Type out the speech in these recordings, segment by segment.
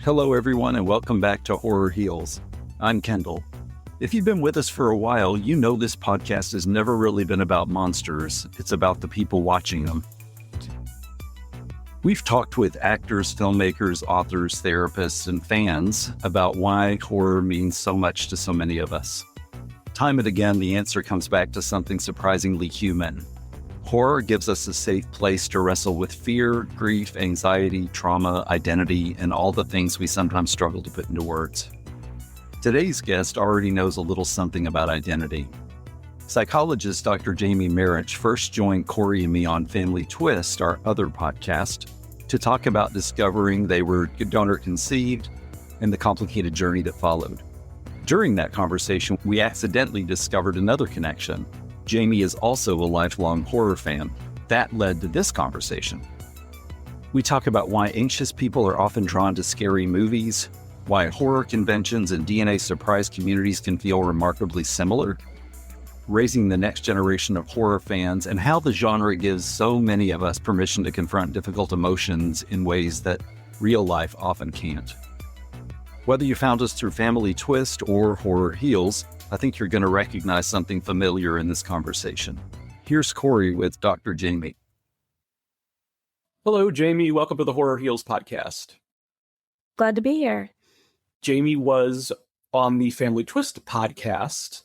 Hello, everyone, and welcome back to Horror Heals. I'm Kendall. If you've been with us for a while, you know this podcast has never really been about monsters. It's about the people watching them. We've talked with actors, filmmakers, authors, therapists, and fans about why horror means so much to so many of us. Time and again, the answer comes back to something surprisingly human. Horror gives us a safe place to wrestle with fear, grief, anxiety, trauma, identity, and all the things we sometimes struggle to put into words. Today's guest already knows a little something about identity. Psychologist Dr. Jamie Marich first joined Corey and me on Family Twist, our other podcast, to talk about discovering they were donor-conceived and the complicated journey that followed. During that conversation, we accidentally discovered another connection. Jamie is also a lifelong horror fan. That led to this conversation. We talk about why anxious people are often drawn to scary movies, why horror conventions and DNA surprise communities can feel remarkably similar, raising the next generation of horror fans, and how the genre gives so many of us permission to confront difficult emotions in ways that real life often can't. Whether you found us through Family Twist or Horror Heals, I think you're going to recognize something familiar in this conversation. Here's Corey with Dr. Jamie. Hello, Jamie. Welcome to the Horror Heals podcast. Glad to be here. Jamie was on the Family Twist podcast,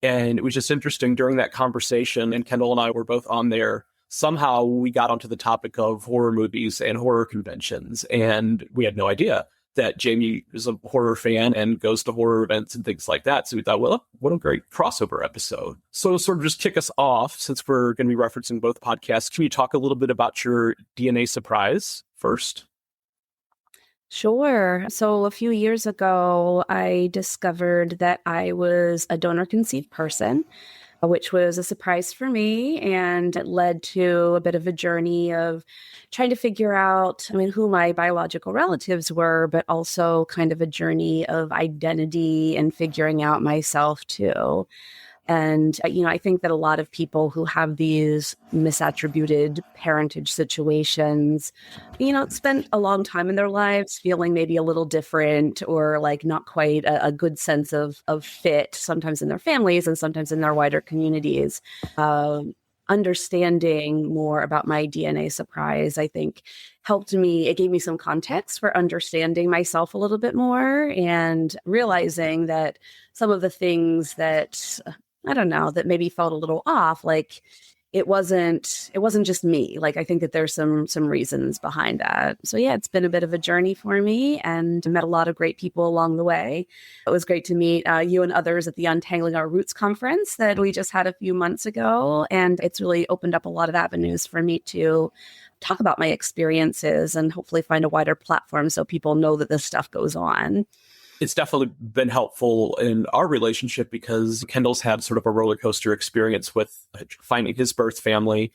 and it was just interesting during that conversation, and Kendall and I were both on there. Somehow we got onto the topic of horror movies and horror conventions, and we had no idea that Jamie is a horror fan and goes to horror events and things like that. So we thought, well, what a great crossover episode. So sort of just kick us off, since we're going to be referencing both podcasts, can you talk a little bit about your DNA surprise first? Sure. So a few years ago, I discovered that I was a donor-conceived person, which was a surprise for me, and it led to a bit of a journey of trying to figure out, who my biological relatives were, but also kind of a journey of identity and figuring out myself too. And, I think that a lot of people who have these misattributed parentage situations, spend a long time in their lives feeling maybe a little different or like not quite a good sense of fit, sometimes in their families and sometimes in their wider communities. Understanding more about my DNA surprise, I think, helped me. It gave me some context for understanding myself a little bit more and realizing that some of the things that that maybe felt a little off, like it wasn't just me. Like, I think that there's some reasons behind that. So yeah, it's been a bit of a journey for me, and met a lot of great people along the way. It was great to meet you and others at the Untangling Our Roots conference that we just had a few months ago. And it's really opened up a lot of avenues for me to talk about my experiences and hopefully find a wider platform so people know that this stuff goes on. It's definitely been helpful in our relationship because Kendall's had sort of a roller coaster experience with finding his birth family.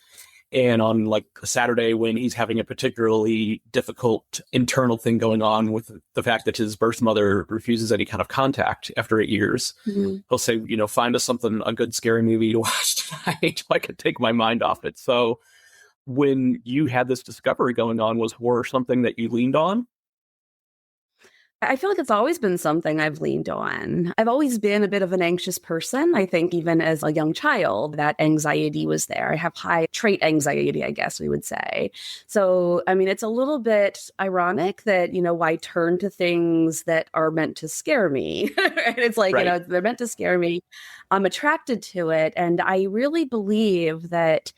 And on like a Saturday when he's having a particularly difficult internal thing going on with the fact that his birth mother refuses any kind of contact after 8 years, he'll say, find us a good scary movie to watch tonight so I can take my mind off it. So when you had this discovery going on, was horror something that you leaned on? I feel like it's always been something I've leaned on. I've always been a bit of an anxious person. I think even as a young child, that anxiety was there. I have high trait anxiety, I guess we would say. So, it's a little bit ironic that, why turn to things that are meant to scare me? It's like, right. They're meant to scare me. I'm attracted to it. And I really believe that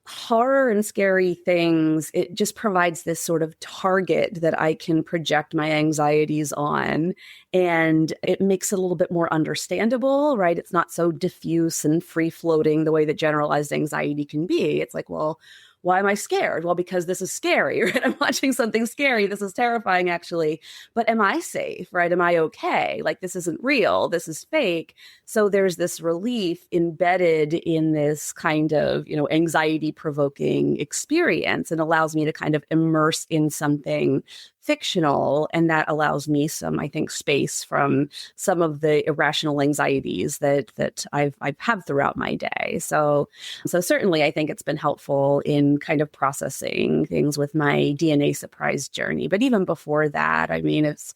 horror and scary things, it just provides this sort of target that I can project my anxieties on, and it makes it a little bit more understandable, right? It's not so diffuse and free floating the way that generalized anxiety can be. It's like, well, why am I scared? Well, because this is scary, right? I'm watching something scary. This is terrifying, actually. But am I safe, right? Am I okay? Like, this isn't real. This is fake. So there's this relief embedded in this kind of, anxiety-provoking experience, and allows me to kind of immerse in something fictional, and that allows me some, I think, space from some of the irrational anxieties that I've had throughout my day. So certainly I think it's been helpful in kind of processing things with my DNA surprise journey. But even before that, I mean, it's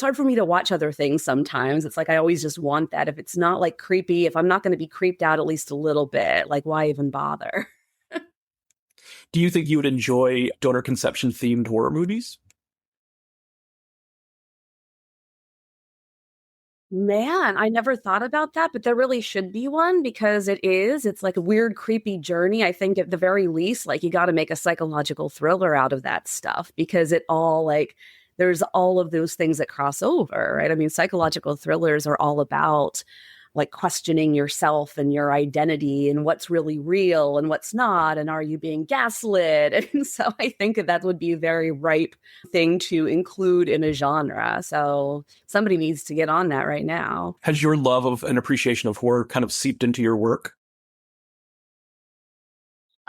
hard for me to watch other things sometimes. It's like I always just want that. If it's not like creepy, if I'm not going to be creeped out at least a little bit, like why even bother? Do you think you would enjoy donor conception themed horror movies? Man, I never thought about that, but there really should be one because it's like a weird, creepy journey. I think at the very least, like you got to make a psychological thriller out of that stuff because it all like, there's all of those things that cross over, right? I mean, psychological thrillers are all about like questioning yourself and your identity and what's really real and what's not. And are you being gaslit? And so I think that would be a very ripe thing to include in a genre. So somebody needs to get on that right now. Has your love of and appreciation of horror kind of seeped into your work?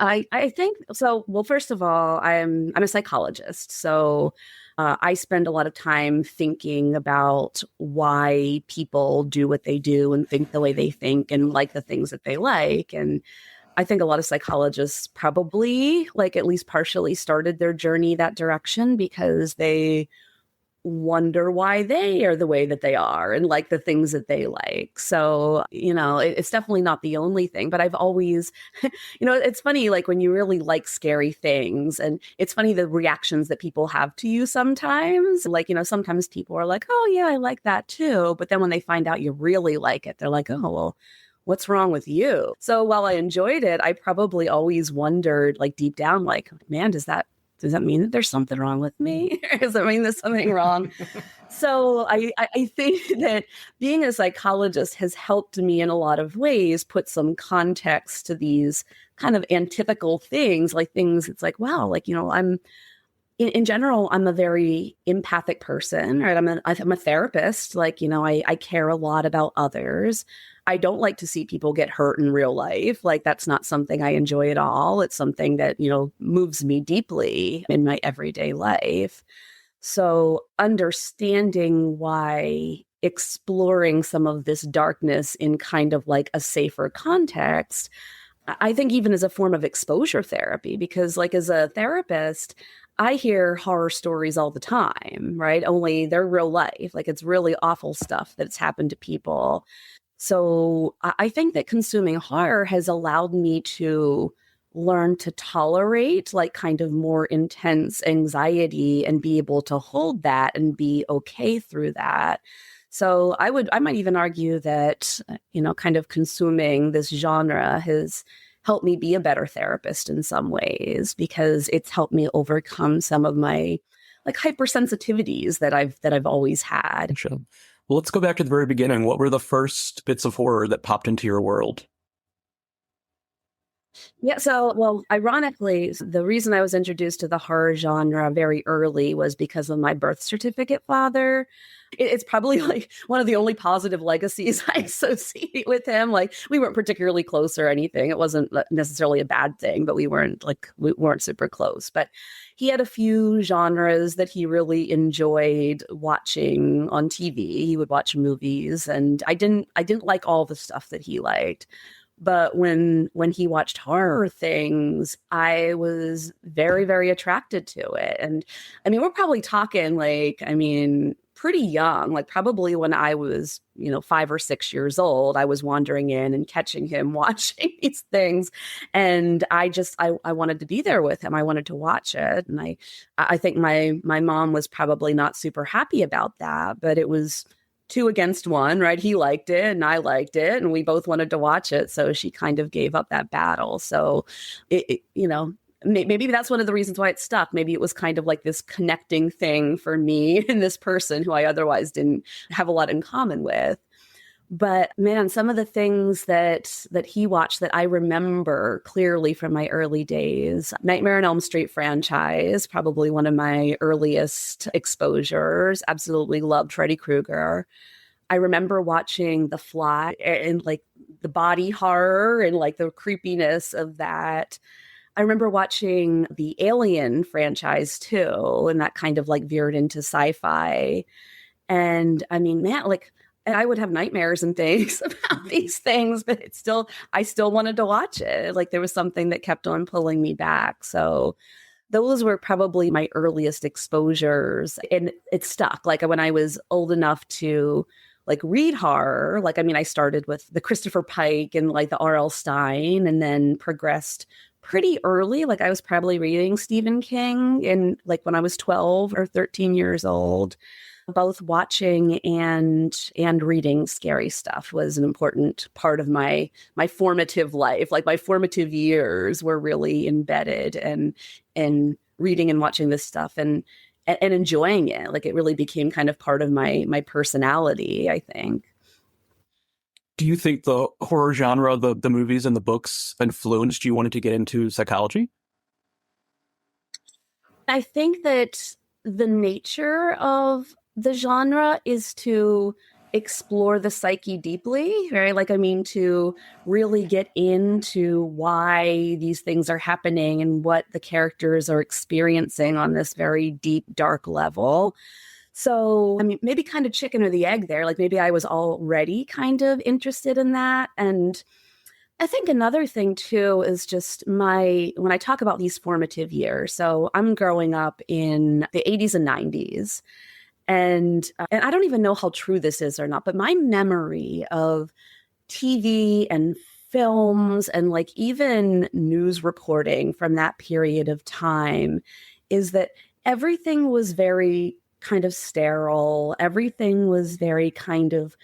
I think so. Well, first of all, I'm a psychologist. So I spend a lot of time thinking about why people do what they do and think the way they think and like the things that they like. And I think a lot of psychologists probably like at least partially started their journey that direction because they wonder why they are the way that they are and like the things that they like. So, it's definitely not the only thing, but I've always, it's funny, like when you really like scary things and it's funny the reactions that people have to you sometimes, like, sometimes people are like, oh yeah, I like that too. But then when they find out you really like it, they're like, oh, well, what's wrong with you? So while I enjoyed it, I probably always wondered like deep down, like, man, does that mean that there's something wrong with me? Does that mean there's something wrong? So I think that being a psychologist has helped me in a lot of ways put some context to these kind of antithetical things, like things it's like, wow, like, I'm in general, I'm a very empathic person, right? I'm a therapist. Like, I care a lot about others. I don't like to see people get hurt in real life. Like, that's not something I enjoy at all. It's something that, moves me deeply in my everyday life. So understanding why exploring some of this darkness in kind of like a safer context, I think even as a form of exposure therapy, because like as a therapist, I hear horror stories all the time, right? Only they're real life. Like it's really awful stuff that's happened to people. So I think that consuming horror has allowed me to learn to tolerate like kind of more intense anxiety and be able to hold that and be okay through that. So I might even argue that, kind of consuming this genre has helped me be a better therapist in some ways because it's helped me overcome some of my like hypersensitivities that I've always had. Sure. Well, let's go back to the very beginning. What were the first bits of horror that popped into your world? Yeah, so, well, ironically, the reason I was introduced to the horror genre very early was because of my birth certificate father. It's probably like one of the only positive legacies I associate with him. Like, we weren't particularly close or anything. It wasn't necessarily a bad thing, but we weren't super close. But he had a few genres that he really enjoyed watching on TV. He would watch movies, and I didn't like all the stuff that he liked. But when he watched horror things, I was very, very attracted to it. And I mean, we're probably talking like, I mean, pretty young, like probably when I was, 5 or 6 years old, I was wandering in and catching him watching these things. And I wanted to be there with him. I wanted to watch it. And I think my mom was probably not super happy about that, but it was 2 against 1, right? He liked it and I liked it and we both wanted to watch it. So she kind of gave up that battle. So maybe that's one of the reasons why it stuck. Maybe it was kind of like this connecting thing for me and this person who I otherwise didn't have a lot in common with. But man, some of the things that he watched that I remember clearly from my early days, Nightmare on Elm Street franchise, probably one of my earliest exposures. Absolutely loved Freddy Krueger. I remember watching The Fly and like the body horror and like the creepiness of that. I remember watching the Alien franchise too, and that kind of like veered into sci-fi. And I mean, man, like, and I would have nightmares and things about these things, but I still wanted to watch it. Like there was something that kept on pulling me back. So those were probably my earliest exposures, and it stuck. Like when I was old enough to like read horror, like, I mean, I started with the Christopher Pike and like the R.L. Stine, and then progressed pretty early. Like I was probably reading Stephen King in like when I was 12 or 13 years old. Both watching and reading scary stuff was an important part of my formative life. Like my formative years were really embedded and reading and watching this stuff and enjoying it. Like it really became kind of part of my personality, I think. Do you think the horror genre, the movies and the books influenced you wanting to get into psychology? I think that the nature of the genre is to explore the psyche deeply, right? Like, I mean, to really get into why these things are happening and what the characters are experiencing on this very deep, dark level. So, I mean, maybe kind of chicken or the egg there. Like maybe I was already kind of interested in that. And I think another thing too is just when I talk about these formative years. So I'm growing up in the 80s and 90s. And I don't even know how true this is or not, but my memory of TV and films and like even news reporting from that period of time is that everything was very kind of sterile. Everything was very kind of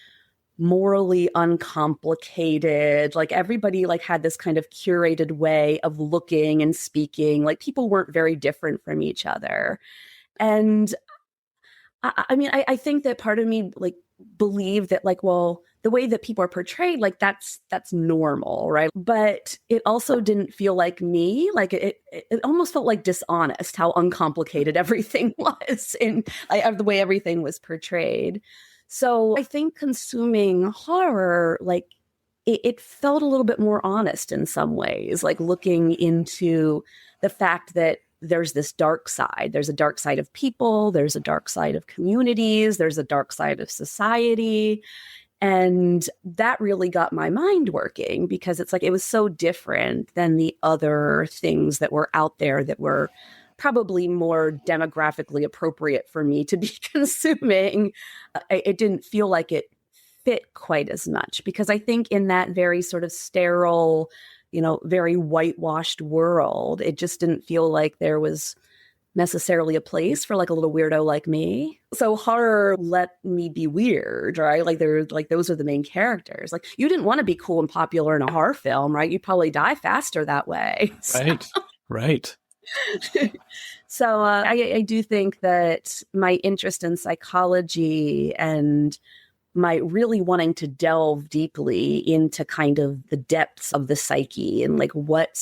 morally uncomplicated. Like everybody like had this kind of curated way of looking and speaking. Like people weren't very different from each other. And I mean, I think that part of me like believed that like, well, the way that people are portrayed, like that's normal, right? But it also didn't feel like me. Like it almost felt like dishonest how uncomplicated everything was and the way everything was portrayed. So I think consuming horror, like it felt a little bit more honest in some ways, like looking into the fact that there's this dark side. There's a dark side of people. There's a dark side of communities. There's a dark side of society. And that really got my mind working because it's like it was so different than the other things that were out there that were probably more demographically appropriate for me to be consuming. It didn't feel like it fit quite as much because I think in that very sort of sterile, very whitewashed world, it just didn't feel like there was necessarily a place for like a little weirdo like me. So horror let me be weird, right? Like those are the main characters. Like you didn't want to be cool and popular in a horror film, right? You'd probably die faster that way. Right. So I do think that my interest in psychology and my really wanting to delve deeply into kind of the depths of the psyche and like what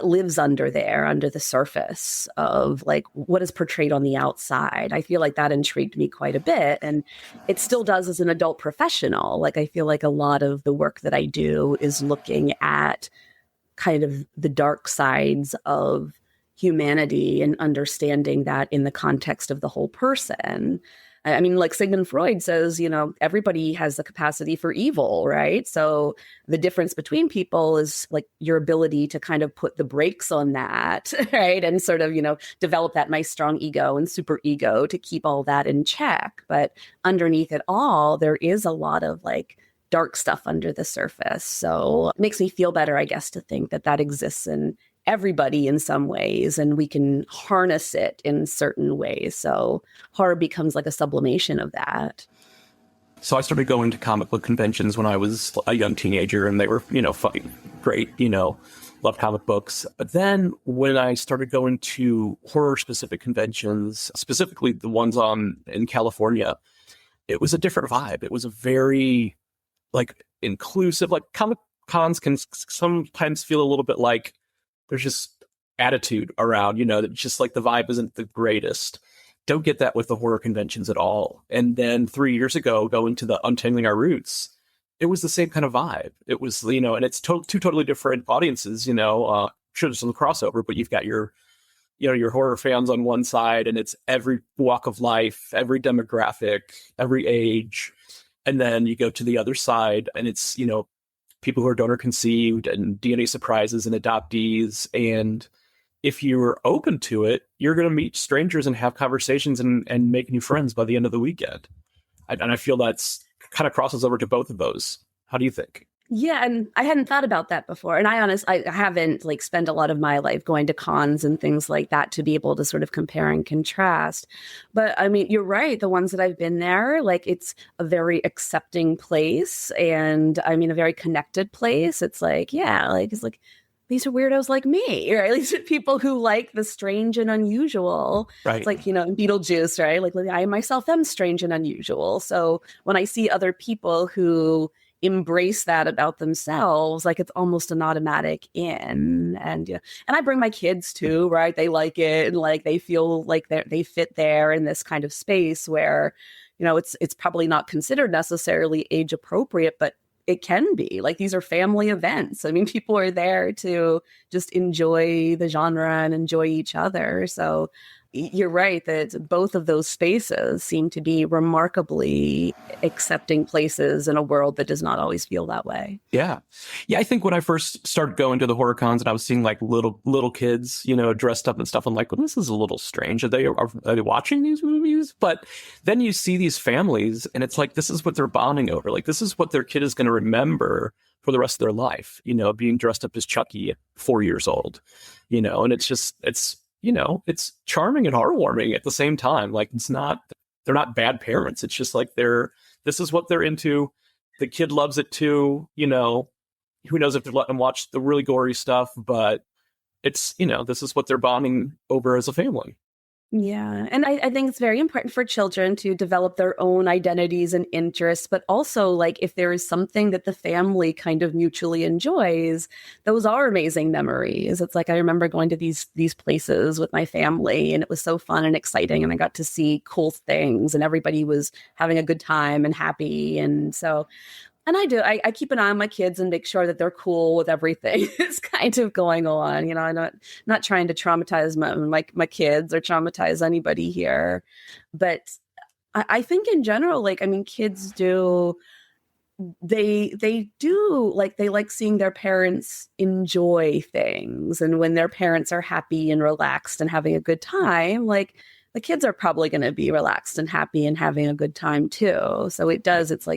lives under the surface of like what is portrayed on the outside. I feel like that intrigued me quite a bit. And it still does as an adult professional. Like I feel like a lot of the work that I do is looking at kind of the dark sides of humanity and understanding that in the context of the whole person. I mean, like Sigmund Freud says, everybody has the capacity for evil, right? So the difference between people is like your ability to kind of put the brakes on that, right? And sort of, develop that nice strong ego and super ego to keep all that in check. But underneath it all, there is a lot of like dark stuff under the surface. So it makes me feel better, I guess, to think that exists in everybody in some ways, and we can harness it in certain ways. So horror becomes like a sublimation of that. So I started going to comic book conventions when I was a young teenager, and they were, fucking great, loved comic books. But then when I started going to horror-specific conventions, specifically the ones in California, it was a different vibe. It was a very, like, inclusive, like, comic cons can sometimes feel a little bit like there's just attitude around, that just like the vibe isn't the greatest. Don't get that with the horror conventions at all. And then 3 years ago, going to the Untangling Our Roots, it was the same kind of vibe. It was, and it's two totally different audiences, sure some crossover, but you've got your horror fans on one side, and it's every walk of life, every demographic, every age. And then you go to the other side, and it's, people who are donor conceived and DNA surprises and adoptees. And if you're open to it, you're going to meet strangers and have conversations and make new friends by the end of the weekend. And I feel that's kind of crosses over to both of those. How do you think? Yeah, and I hadn't thought about that before. And I haven't spent a lot of my life going to cons and things like that to be able to sort of compare and contrast. But I mean, you're right. The ones that I've been there, it's a very accepting place, and I mean, a very connected place. It's these are weirdos like me, right? These are people who like the strange and unusual. Right. It's in Beetlejuice, right? I myself am strange and unusual. So when I see other people who embrace that about themselves, it's almost an automatic in. And I bring my kids too, right? They like it, and they feel like they fit there in this kind of space where, it's probably not considered necessarily age appropriate, but it can be. These are family events. I mean, people are there to just enjoy the genre and enjoy each other. So you're right that both of those spaces seem to be remarkably accepting places in a world that does not always feel that way. Yeah. I think when I first started going to the horror cons and I was seeing little kids, dressed up and stuff, I'm like, well, this is a little strange. Are they watching these movies? But then you see these families, and it's this is what they're bonding over. This is what their kid is going to remember for the rest of their life, being dressed up as Chucky at 4 years old, and it's charming and heartwarming at the same time. They're not bad parents. It's just this is what they're into. The kid loves it too. Who knows if they're letting them watch the really gory stuff, but it's, this is what they're bonding over as a family. Yeah. And I think it's very important for children to develop their own identities and interests, but also if there is something that the family kind of mutually enjoys, those are amazing memories. It's I remember going to these places with my family, and it was so fun and exciting, and I got to see cool things, and everybody was having a good time and happy. And so I keep an eye on my kids and make sure that they're cool with everything that's kind of going on. I'm not trying to traumatize my kids or traumatize anybody here. But I think in general, kids do, they do, they like seeing their parents enjoy things. And when their parents are happy and relaxed and having a good time, the kids are probably going to be relaxed and happy and having a good time too. So it's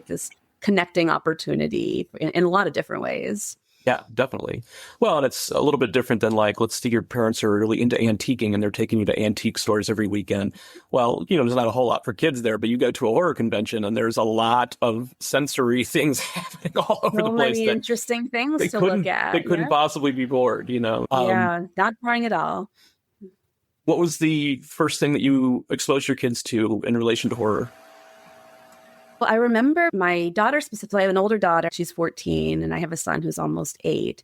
this connecting opportunity in a lot of different ways. Yeah, definitely. Well, and it's a little bit different than let's say your parents are really into antiquing and they're taking you to antique stores every weekend. Well, there's not a whole lot for kids there, but you go to a horror convention and there's a lot of sensory things happening all over the place. So many interesting things to look at. They couldn't possibly be bored, Yeah, not boring at all. What was the first thing that you exposed your kids to in relation to horror? Well, I remember my daughter specifically. I have an older daughter. She's 14, and I have a son who's almost 8.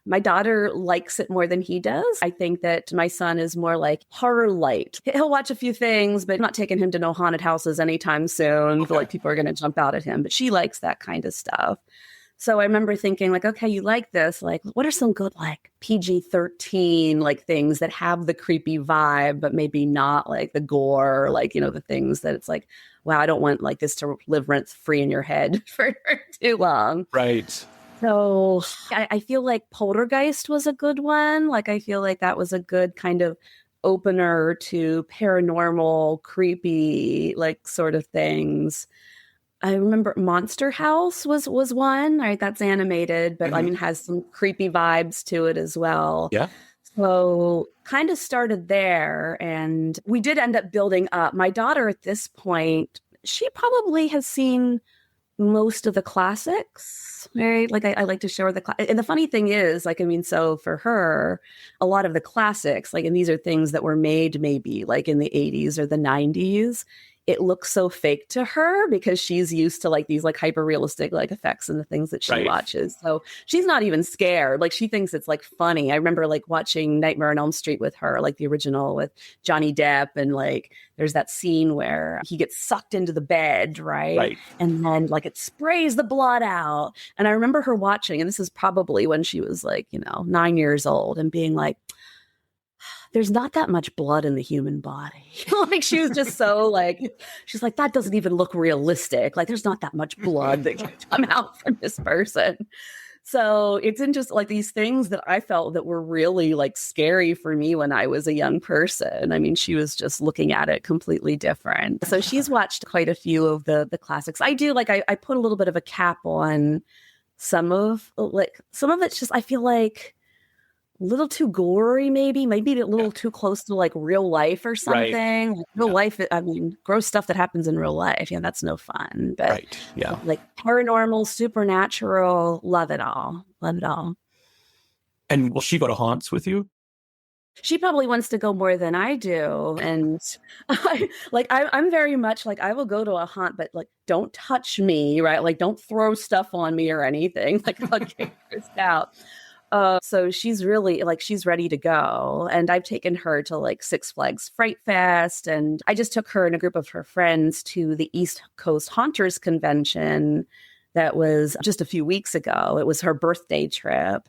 My daughter likes it more than he does. I think that my son is more horror light. He'll watch a few things, but I'm not taking him to no haunted houses anytime soon. Okay. People are going to jump out at him, but she likes that kind of stuff. So I remember thinking okay, you like this. What are some good PG-13 things that have the creepy vibe, but maybe not the gore, the things that it's wow, I don't want this to live rent free in your head for too long. Right. So I feel Poltergeist was a good one. I feel that was a good kind of opener to paranormal, creepy, sort of things. I remember Monster House was one, right? That's animated, but has some creepy vibes to it as well. Yeah. So kind of started there, and we did end up building up. My daughter at this point, she probably has seen most of the classics, right? I like to show her and the funny thing is, so for her, a lot of the classics, and these are things that were made maybe in the 80s or the 90s, it looks so fake to her because she's used to like these like hyper realistic like effects and the things that she watches. So she's not even scared. Like she thinks it's like funny. I remember like watching Nightmare on Elm Street with her, like the original with Johnny Depp. And like there's that scene where he gets sucked into the bed, right? And then like it sprays the blood out. And I remember her watching, and this is probably when she was like, 9 years old, and being like, there's not that much blood in the human body. Like she was just so like, she's like, that doesn't even look realistic. Like there's not that much blood that can come out from this person. So it's just like these things that I felt that were really like scary for me when I was a young person. I mean, she was just looking at it completely different. So she's watched quite a few of the classics. I do like, I put a little bit of a cap on some of it's just, I feel like a little too gory, maybe a little too close to like real life or something. Like real life, I mean, gross stuff that happens in real life. That's no fun. But like paranormal, supernatural, love it all. Love it all. And will she go to haunts with you? She probably wants to go more than I do. And I'm very much like, I will go to a haunt, but like, don't touch me, right? Like, don't throw stuff on me or anything. Like, I'll get grossed out. So she's really like, she's ready to go. And I've taken her to like Six Flags Fright Fest. And I just took her and a group of her friends to the East Coast Haunters Convention that was just a few weeks ago. It was her birthday trip.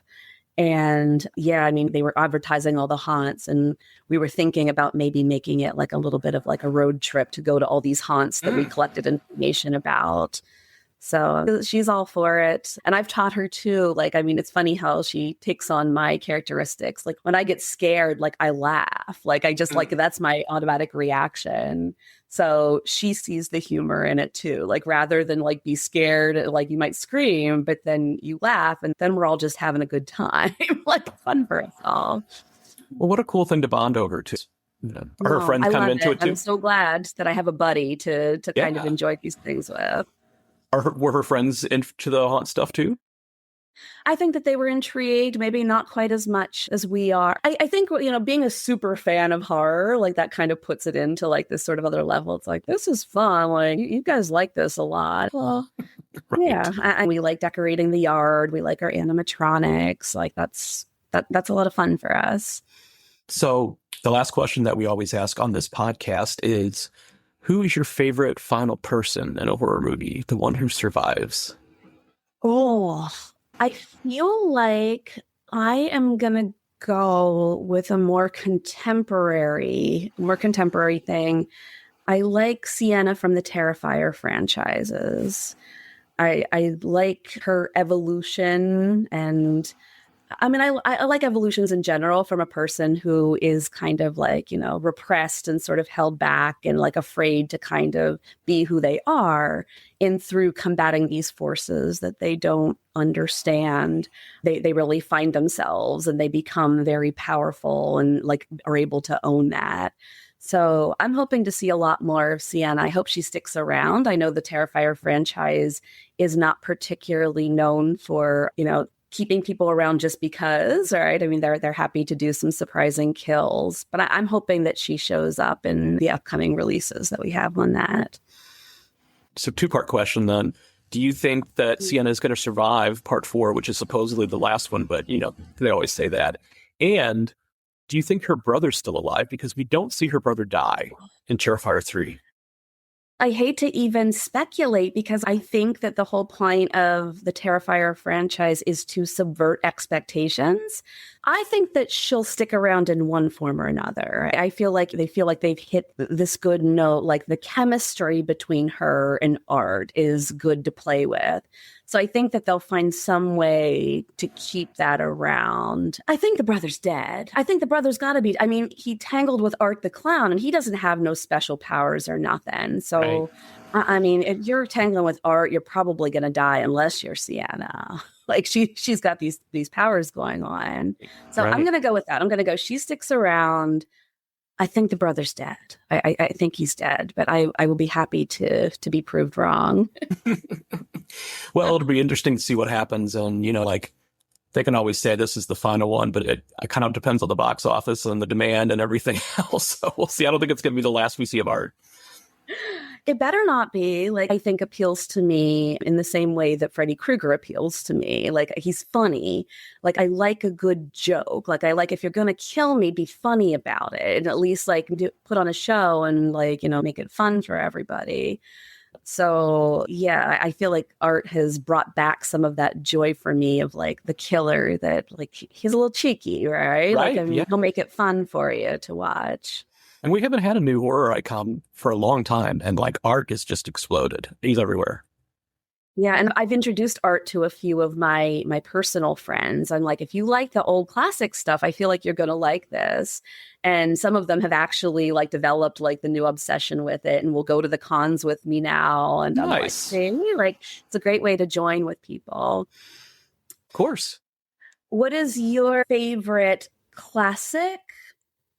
And yeah, I mean, they were advertising all the haunts, and we were thinking about maybe making it like a little bit of like a road trip to go to all these haunts that we collected information about. So she's all for it. And I've taught her too. Like, I mean, it's funny how she takes on my characteristics. Like when I get scared, like I laugh, like I just like, that's my automatic reaction. So she sees the humor in it too. Like rather than like be scared, like you might scream, but then you laugh and then we're all just having a good time. Like fun for us all. Well, what a cool thing to bond over too. Are her friends kind of into it too? I'm so glad that I have a buddy to kind of enjoy these things with. Were her friends into the haunt stuff too? I think that they were intrigued, maybe not quite as much as we are. I think, being a super fan of horror, like that kind of puts it into like this sort of other level. It's like, this is fun. Like you guys like this a lot. Well, yeah. And we like decorating the yard. We like our animatronics. Like that's a lot of fun for us. So the last question that we always ask on this podcast is, who is your favorite final person in a horror movie? The one who survives? Oh, I feel like I am going to go with a more contemporary thing. I like Sienna from the Terrifier franchises. I like her evolution, and I mean, I like evolutions in general from a person who is kind of like, repressed and sort of held back and like afraid to kind of be who they are. And through combating these forces that they don't understand, they really find themselves and they become very powerful and like are able to own that. So I'm hoping to see a lot more of Sienna. I hope she sticks around. I know the Terrifier franchise is not particularly known for, keeping people around just because, right? I mean, they're happy to do some surprising kills, but I'm hoping that she shows up in the upcoming releases that we have on that. So 2-part question then. Do you think that Sienna is going to survive part 4, which is supposedly the last one, but, they always say that. And do you think her brother's still alive? Because we don't see her brother die in Terrifier 3. I hate to even speculate because I think that the whole point of the Terrifier franchise is to subvert expectations. I think that she'll stick around in one form or another. I feel like they've hit this good note, like the chemistry between her and Art is good to play with. So I think that they'll find some way to keep that around. I think the brother's dead. I think the brother's got to be. I mean, he tangled with Art the Clown, and he doesn't have no special powers or nothing. So, right. I mean, if you're tangling with Art, you're probably going to die unless you're Sienna. Like she's got these powers going on. So right. I'm going to go with that. I'm going to go. She sticks around. I think the brother's dead. I think he's dead, but I will be happy to be proved wrong. Well, it'll be interesting to see what happens. And, they can always say this is the final one, but it kind of depends on the box office and the demand and everything else. So we'll see. I don't think it's going to be the last we see of Art. It better not be. Like, I think appeals to me in the same way that Freddy Krueger appeals to me. Like, he's funny. Like, I like a good joke. Like, I like, if you're going to kill me, be funny about it. And at least, like, put on a show and, like, make it fun for everybody. So, yeah, I feel like art has brought back some of that joy for me of, like, the killer that, like, he's a little cheeky, right? Like, I mean, he'll make it fun for you to watch. And we haven't had a new horror icon for a long time. And like Art has just exploded. He's everywhere. Yeah. And I've introduced Art to a few of my personal friends. I'm like, if you like the old classic stuff, I feel like you're going to like this. And some of them have actually like developed like the new obsession with it and will go to the cons with me now. And I'm like, see, like, it's a great way to join with people. Of course. What is your favorite classic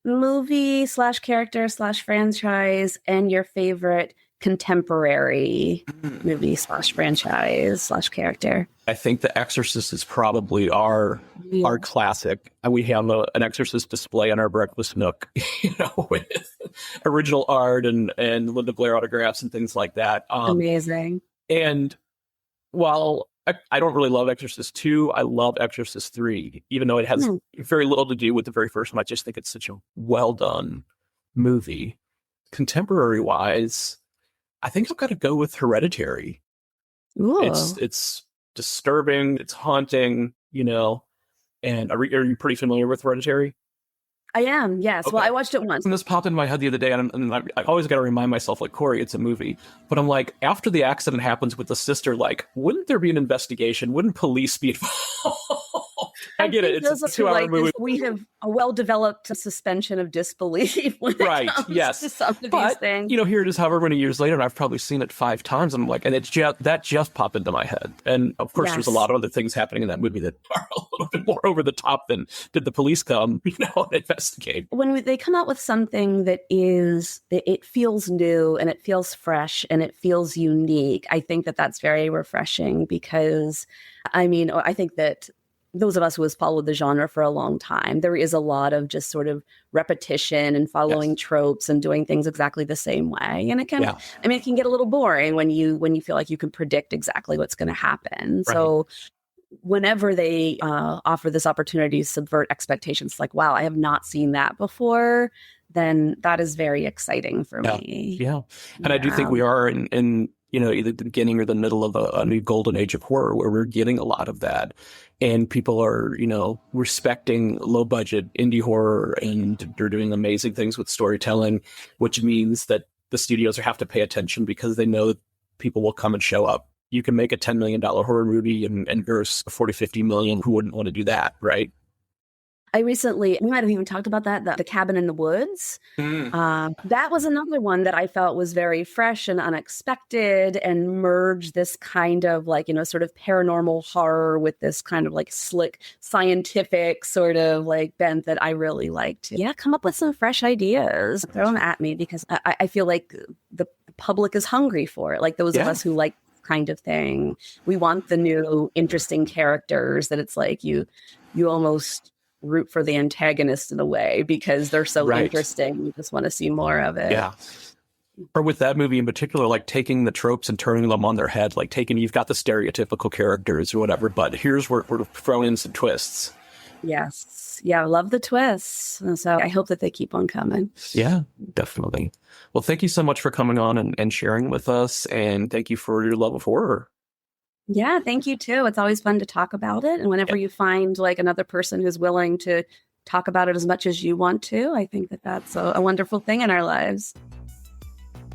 movie / character / franchise, and your favorite contemporary movie / franchise / character? I think The Exorcist is probably our classic. And we have an Exorcist display on our breakfast nook, with original art and Linda Blair autographs and things like that. Amazing. And while I don't really love Exorcist 2, I love Exorcist 3, even though it has very little to do with the very first one. I just think it's such a well-done movie. Contemporary-wise, I think I've got to go with Hereditary. Ooh. It's disturbing, it's haunting, And are you pretty familiar with Hereditary? I am, yes. Okay. Well, I watched it once. And this popped in my head the other day, and I always got to remind myself, like, Corey, it's a movie. But I'm like, after the accident happens with the sister, like, wouldn't there be an investigation? Wouldn't police be involved? I get it. It's a 2-hour movie. We have a well-developed suspension of disbelief when it comes to some of these things. Here it is however many years later, and I've probably seen it 5 times. And I'm like, and that just popped into my head. And of course, there's a lot of other things happening in that movie that are a little bit more over the top than did the police come, and investigate. When they come out with something that it feels new and it feels fresh and it feels unique, I think that that's very refreshing because, I think that those of us who has followed the genre for a long time, there is a lot of just sort of repetition and following tropes and doing things exactly the same way. And it can, it can get a little boring when you feel like you can predict exactly what's going to happen. Right. So whenever they offer this opportunity to subvert expectations, like, wow, I have not seen that before, then that is very exciting for me. Yeah. And I do think we are in either the beginning or the middle of a new golden age of horror where we're getting a lot of that. And people are, respecting low budget indie horror, and they're doing amazing things with storytelling, which means that the studios have to pay attention because they know that people will come and show up. You can make a $10 million horror movie and gross 40-50 million. Who wouldn't want to do that, right? we might have even talked about that, the Cabin in the Woods. That was another one that I felt was very fresh and unexpected and merged this kind of like, sort of paranormal horror with this kind of like slick scientific sort of like bent that I really liked. Yeah, come up with some fresh ideas, throw them at me because I feel like the public is hungry for it. Like those of us who like kind of thing. We want the new interesting characters that it's like you almost root for the antagonist in a way because they're so interesting. You just want to see more of it. Yeah. Or with that movie in particular, like taking the tropes and turning them on their head, like you've got the stereotypical characters or whatever, but here's where we're throwing in some twists. Yes. Yeah. I love the twists. And so I hope that they keep on coming. Yeah, definitely. Well, thank you so much for coming on and sharing with us. And thank you for your love of horror. Yeah, thank you too. It's always fun to talk about it. And whenever you find like another person who's willing to talk about it as much as you want to, I think that that's a wonderful thing in our lives.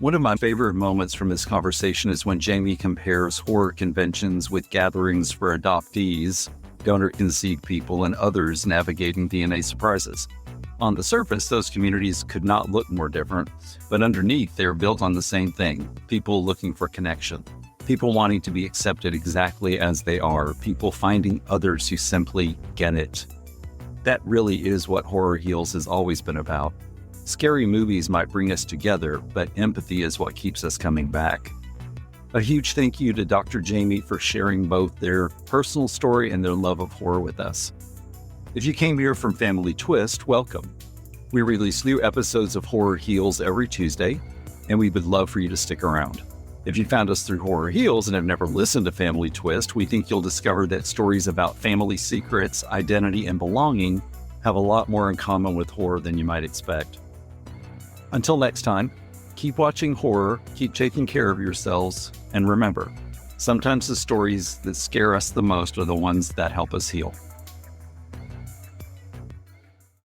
One of my favorite moments from this conversation is when Jamie compares horror conventions with gatherings for adoptees, donor-conceived people, and others navigating DNA surprises. On the surface, those communities could not look more different, but underneath, they are built on the same thing, people looking for connection. People wanting to be accepted exactly as they are. People finding others who simply get it. That really is what Horror Heals has always been about. Scary movies might bring us together, but empathy is what keeps us coming back. A huge thank you to Dr. Jamie for sharing both their personal story and their love of horror with us. If you came here from Family Twist, welcome. We release new episodes of Horror Heals every Tuesday. and we would love for you to stick around. If you found us through Horror Heals and have never listened to Family Twist, we think you'll discover that stories about family secrets, identity, and belonging have a lot more in common with horror than you might expect. Until next time, keep watching horror, keep taking care of yourselves, and remember, sometimes the stories that scare us the most are the ones that help us heal.